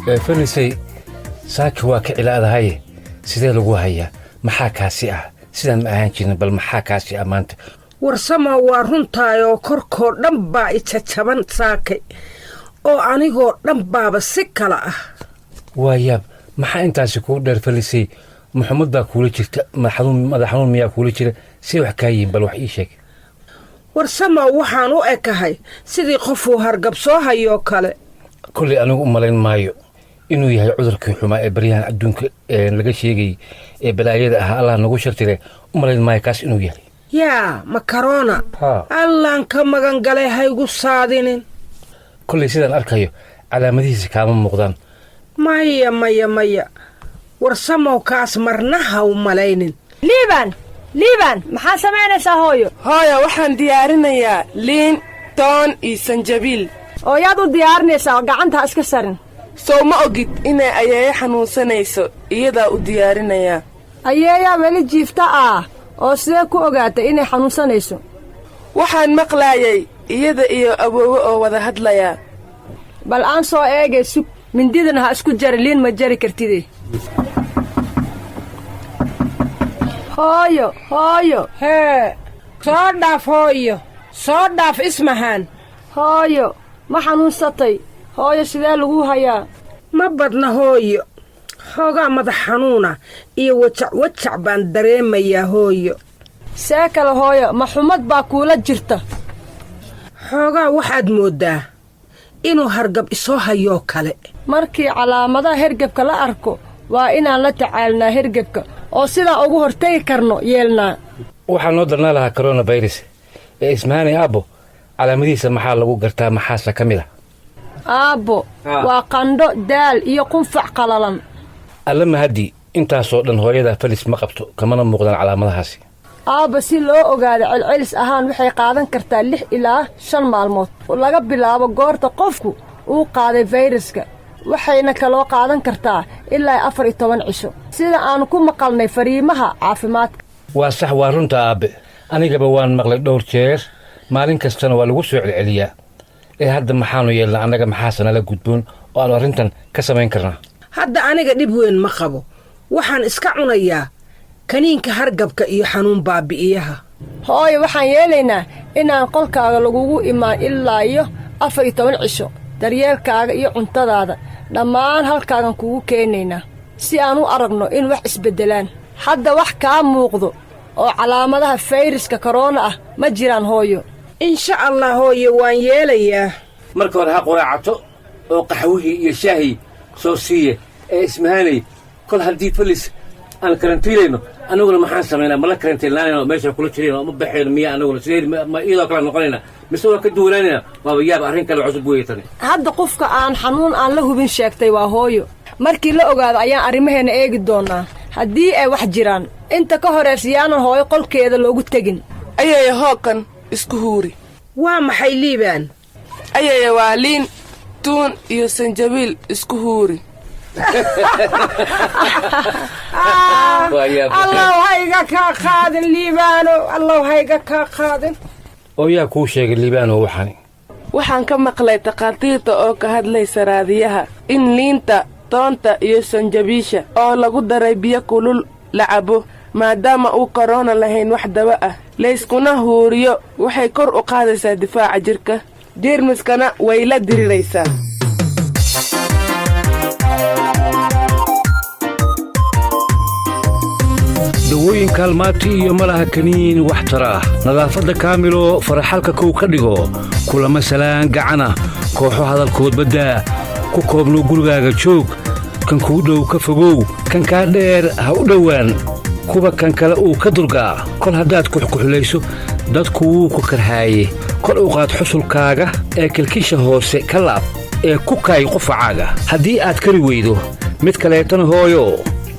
فلسي ساك واك إلى هاي سيدي لغوها محاكاسي سيدان أهانجين بل محاكاسي أمانت warsama waa runtaayoo korkoo dhan baa ijajaban saakay oo anigoo dhan baaba si kala ah waayaab maxaa intaasi kuu dheer falisay maxamed baa kuula jirta madax xanuun miyaa kuula jira si wax kaa yihiin bal wax ii sheeg warsama waxaan u ekahay sidii qofuu hargab soo hayoo kale kolley anigu u malayn maayo inuu yahay cudurkii xumaa ee baryahan adduunka laga sheegay ee balaayada ah allah nagu shartire u malayn maayo kaas inuu yahay yaa makarona allaan ka magan galay haygu saadinin kolley sidaan arkayo calaamadihiisa kaama muuqdaan maya warsamow kaas marna ha u malaynin liiban maxaa samaynaysaa hooyo waxaan diyaarinayaa liin toon iyo sanjabiil oo yaad u diyaarinaysaa gacanta ha iska sarin sow ma ogid inay ayeeyo xanuunsanayso iyadaa u diyaarinayaa ayeeyaa weli jiifta oo sidee ku ogaatay inay xanuunsanayso waxaan maqlaayay iyada iyo awoowe oo wada hadlayaa bal aan soo eegay sug mindidana ha isku jari liin ma jari kartide hooyo hee soo dhaaf ismahaan hooyo ma xanuunsatay hooyo sidee lagu hayaa ma badna hooyo xoogaa madax xanuuna iyo wajac baan dareemayaa hooyo see kale hooyo ma xumad baa kuula jirta xoogaa waxaad mooddaa inuu hargab isoo hayoo kale markii calaamadaha hergebka la arko waa inaan la tacaalnaa hergebka oo sidaa ugu hortegi karno yeelnaa waxaa noo darnaa lahaa coronavirus ee ismahaani aabbo calaamadihiisa maxaa lagu gartaa maxaase ka mid aabbo waa qandho daal iyo qunfac qalalan alla mahadii intaasoo dhan hooyada falis ma qabto kamana muuqdaan calaamadahaasi aabba si loo ogaado celcelis ahaan waxay qaadan kartaa 6 ilaa 5 maalmood laga bilaabo goorta qofku uu qaaday fayraska waxayna kaloo qaadan kartaa ilaa 14 cisho sida aan ku maqalnay fariimaha caafimaadka waa sax waa runta aabbe anigaba waan maqlay dhowr jeer maalin kastana waa lagu soo celceliyaa hadda maxaanu yeelnaa annaga maxaasana la gudboon oo aanu arrintan ka samayn karnaa hadda aniga dhib weyn ma qabo waxaan iska cunayaa kaniinka hargabka iyo xanuun baabi'iyaha hooyo waxaan yeelaynaa inaan qolkaaga lagugu imaan ilaa iyo 14 cisho daryeelkaaga iyo cuntadaada dhammaan halkaagan kugu keenaynaa si aan u aragno in wax isbeddelaan hadda wax kaa muuqdo oo calaamadaha fayraska korona ma jiraan hooyo insha allah hooyo waan yeelayaa marka hore ha qoraacato oo qaxwihii iyo shaahii soo siiye ee ismahaanay kol haddii falis aan karantiilayno anaguna maxaan samaynaa mala karantiilnaanayno meesha kula jirayno ma baxayno miya anaguna sidee ma iyadoo kala noqonaynaa mise waa ka duwanaanayna waaba yaab arrin kale cusub weeytani hadda qofka aan xanuun aan la hubin sheegtay waa hooyo markii la ogaado ayaan arrimaheena eegi doonaa haddii ay wax jiraan inta ka horeysa yaanan hooyo qolkeeda loogu tegin ayaya hookan isku huuri waa maxay liibaan ayaya waa liin tuun iyo sanjabiil isku huuri allah hayga kaa qaadin liibaano allah hayga kaa qaadin oo yaa kuu sheegay liibaano waxaan ka maqlay takhaatiirta oo ka hadlaysa raadiyaha in liinta toonta iyo sanjabiisha oo lagu daray biyo kulul la cabo maadaama uu korona lahayn wax daba layskuna huuriyo waxay kor u qaadaysaa difaaca jirka jeermiskana way la diriraysaa dawooyin kaalmaati iyo malaha kaniin wax tara nadaafadda kaamilo faraxalka kow ka dhigo kulama salaan gacana kooxo hadalkood baddaa ku koobno gurigaaga joog kan kuu dhow ka fogow kan kaa dheer ha u dhowaan kuba kan kale uu ka durgaa kol haddaad kuxkuxulayso dadku wuu ku karhaaye kor u qaad xusulkaaga ee kilkisha hoose ka laab ee ku kaay qufacaaga haddii aad kari weydo mid kaleetana hooyo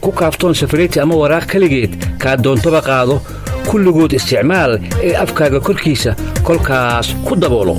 ku kaaftoon safariti ama waraaq kaligeed kaa doontaba qaado kulligood isticmaal ee afkaaga korkiisa kolkaas ku daboolo